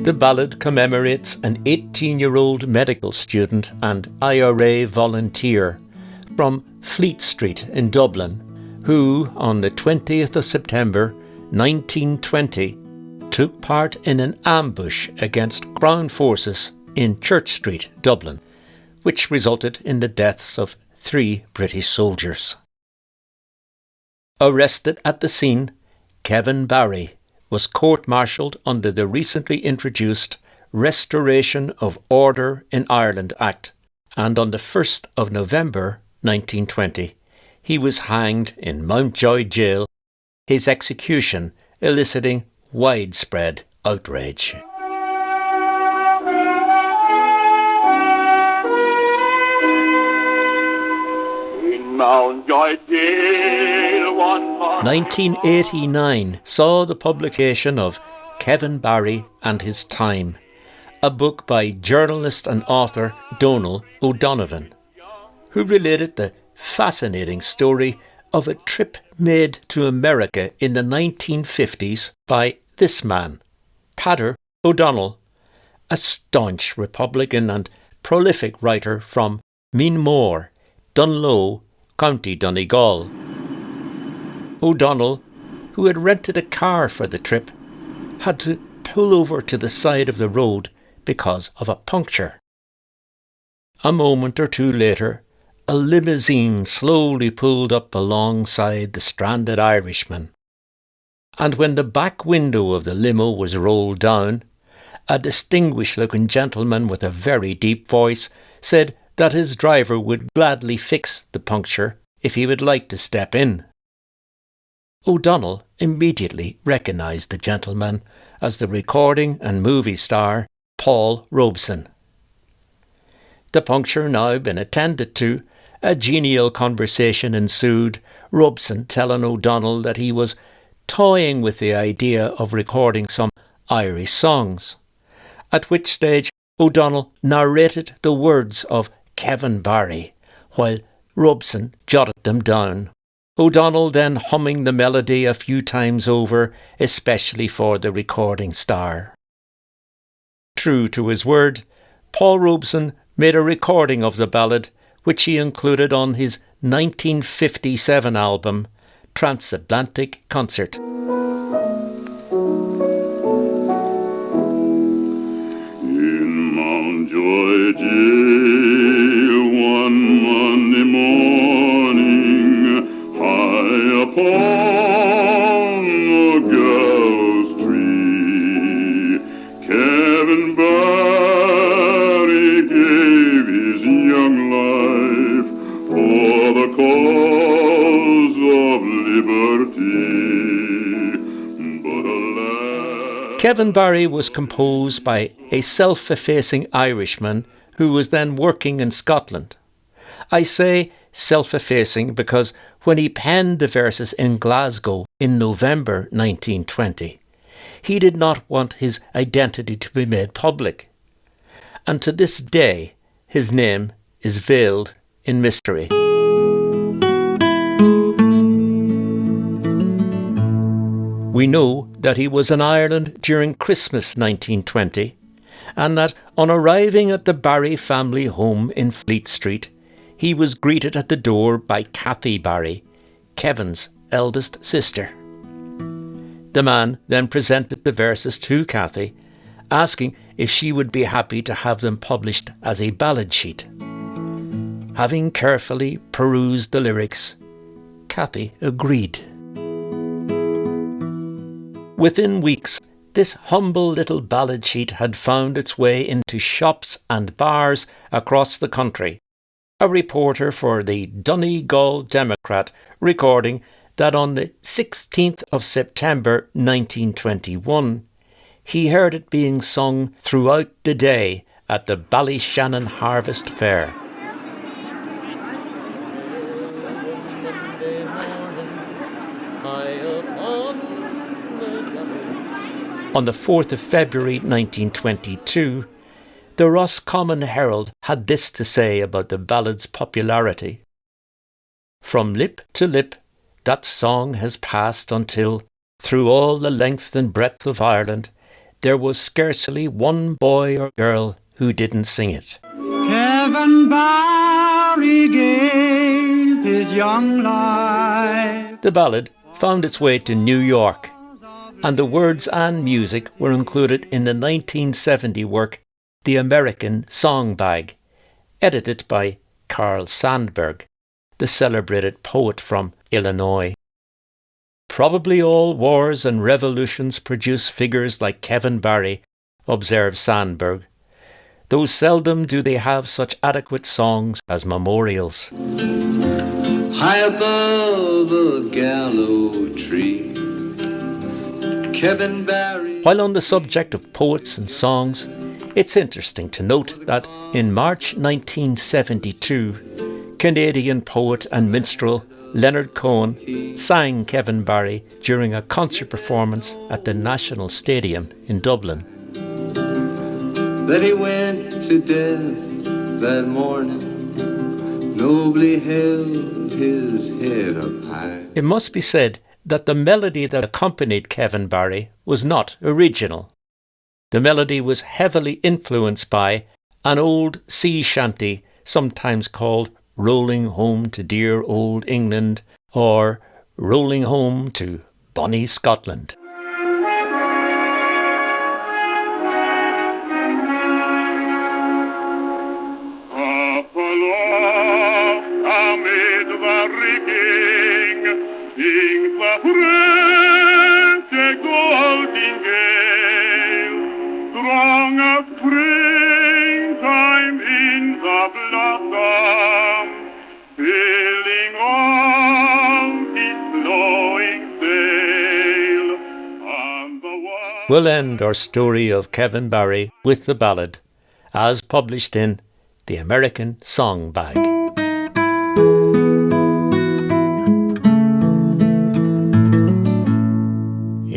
The ballad commemorates an 18-year-old medical student and IRA volunteer from Fleet Street in Dublin, who, on the 20th of September 1920, took part in an ambush against Crown forces in Church Street, Dublin, which resulted in the deaths of 3 British soldiers. Arrested at the scene, Kevin Barry was court-martialled under the recently introduced Restoration of Order in Ireland Act, and on the 1st of November 1920 he was hanged in Mountjoy Jail, his execution eliciting widespread outrage. In Mountjoy Jail 1989 saw the publication of Kevin Barry and His Time, a book by journalist and author Donal O'Donovan, who related the fascinating story of a trip made to America in the 1950s by this man, Peadar O'Donnell, a staunch Republican and prolific writer from Meanmore, Dunloe, County Donegal. O'Donnell, who had rented a car for the trip, had to pull over to the side of the road because of a puncture. A moment or two later, a limousine slowly pulled up alongside the stranded Irishman, and when the back window of the limo was rolled down, a distinguished-looking gentleman with a very deep voice said that his driver would gladly fix the puncture if he would like to step in. O'Donnell immediately recognised the gentleman as the recording and movie star Paul Robeson. The puncture now been attended to, a genial conversation ensued, Robeson telling O'Donnell that he was toying with the idea of recording some Irish songs, at which stage O'Donnell narrated the words of Kevin Barry, while Robeson jotted them down. O'Donnell then humming the melody a few times over, especially for the recording star. True to his word, Paul Robeson made a recording of the ballad, which he included on his 1957 album, Transatlantic Concert. In Mountjoy Jail one Monday morning, high upon the gallows tree, Kevin Barry gave his young life for the cause of liberty. But alas, Kevin Barry was composed by a self-effacing Irishman who was then working in Scotland. I say self-effacing because when he penned the verses in Glasgow in November 1920, he did not want his identity to be made public. And to this day, his name is veiled in mystery. We know that he was in Ireland during Christmas 1920, and that on arriving at the Barry family home in Fleet Street, he was greeted at the door by Cathy Barry, Kevin's eldest sister. The man then presented the verses to Cathy, asking if she would be happy to have them published as a ballad sheet. Having carefully perused the lyrics, Cathy agreed. Within weeks, this humble little ballad sheet had found its way into shops and bars across the country. A reporter for the Donegal Democrat recording that on the 16th of September 1921, he heard it being sung throughout the day at the Ballyshannon Harvest Fair. On the 4th of February 1922, the Roscommon Herald had this to say about the ballad's popularity. From lip to lip, that song has passed until, through all the length and breadth of Ireland, there was scarcely one boy or girl who didn't sing it. Kevin Barry gave his young life. The ballad found its way to New York, and the words and music were included in the 1970 work The American Song Bag, edited by Carl Sandburg, the celebrated poet from Illinois. Probably all wars and revolutions produce figures like Kevin Barry, observes Sandburg, though seldom do they have such adequate songs as memorials. High above a gallows tree, Kevin Barry. While on the subject of poets and songs, it's interesting to note that in March 1972, Canadian poet and minstrel Leonard Cohen sang Kevin Barry during a concert performance at the National Stadium in Dublin. That he went to death that morning, nobly held his head up high. It must be said that the melody that accompanied Kevin Barry was not original. The melody was heavily influenced by an old sea shanty, sometimes called Rolling Home to Dear Old England or Rolling Home to Bonnie Scotland. Up aloft amid the rigging, sings the French golden gale, strong as springtime in the blossom, filling all its flowing sail. And the wild We'll end our story of Kevin Barry with the ballad, as published in The American Song Bag.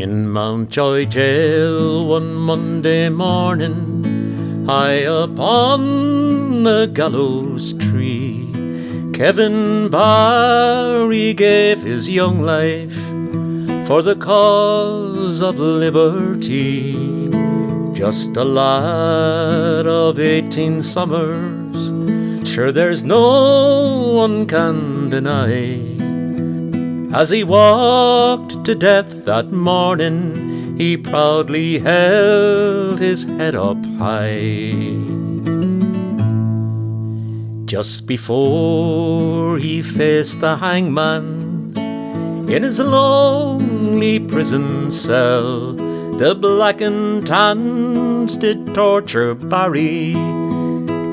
In Mountjoy jail one Monday morning, high upon the gallows tree, Kevin Barry gave his young life for the cause of liberty. Just a lad of 18 summers, sure there's no one can deny. As he walked to death that morning, he proudly held his head up high. Just before he faced the hangman in his lonely prison cell, the blackened hands did torture Barry,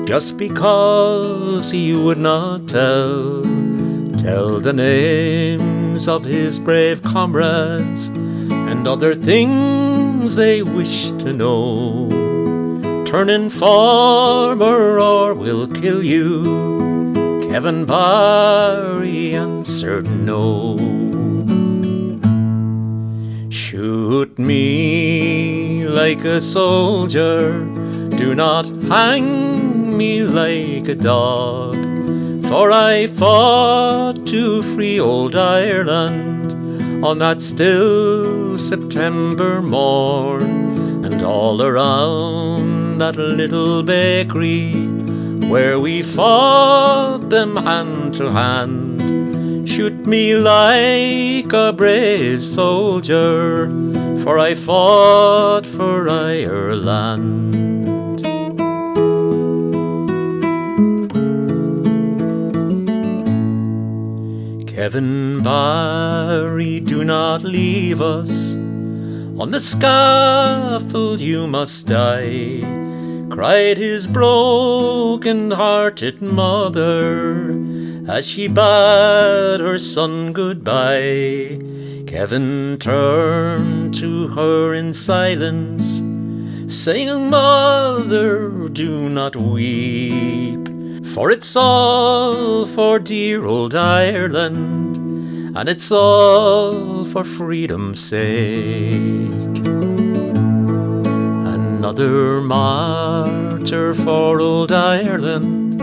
just because he would not tell the names of his brave comrades and other things they wished to know. Turn informer or we'll kill you, Kevin Barry answered no. Shoot me like a soldier, do not hang me like a dog, for I fought to free old Ireland on that still September morn, and all around that little bakery where we fought them hand to hand. Shoot me like a brave soldier, for I fought for Ireland. Kevin Barry, do not leave us, on the scaffold you must die, cried his broken-hearted mother as she bade her son goodbye. Kevin turned to her in silence, saying, "Mother, do not weep, for it's all for dear old Ireland, and it's all for freedom's sake." Another martyr for old Ireland,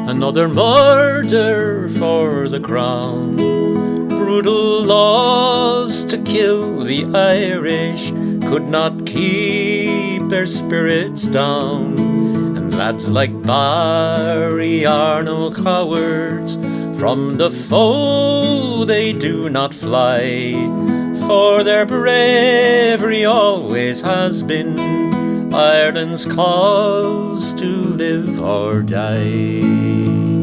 another murder for the crown. Brutal laws to kill the Irish, could not keep their spirits down. And lads like Barry are no cowards, from the foe they do not fly, for their bravery always has been Ireland's cause to live or die.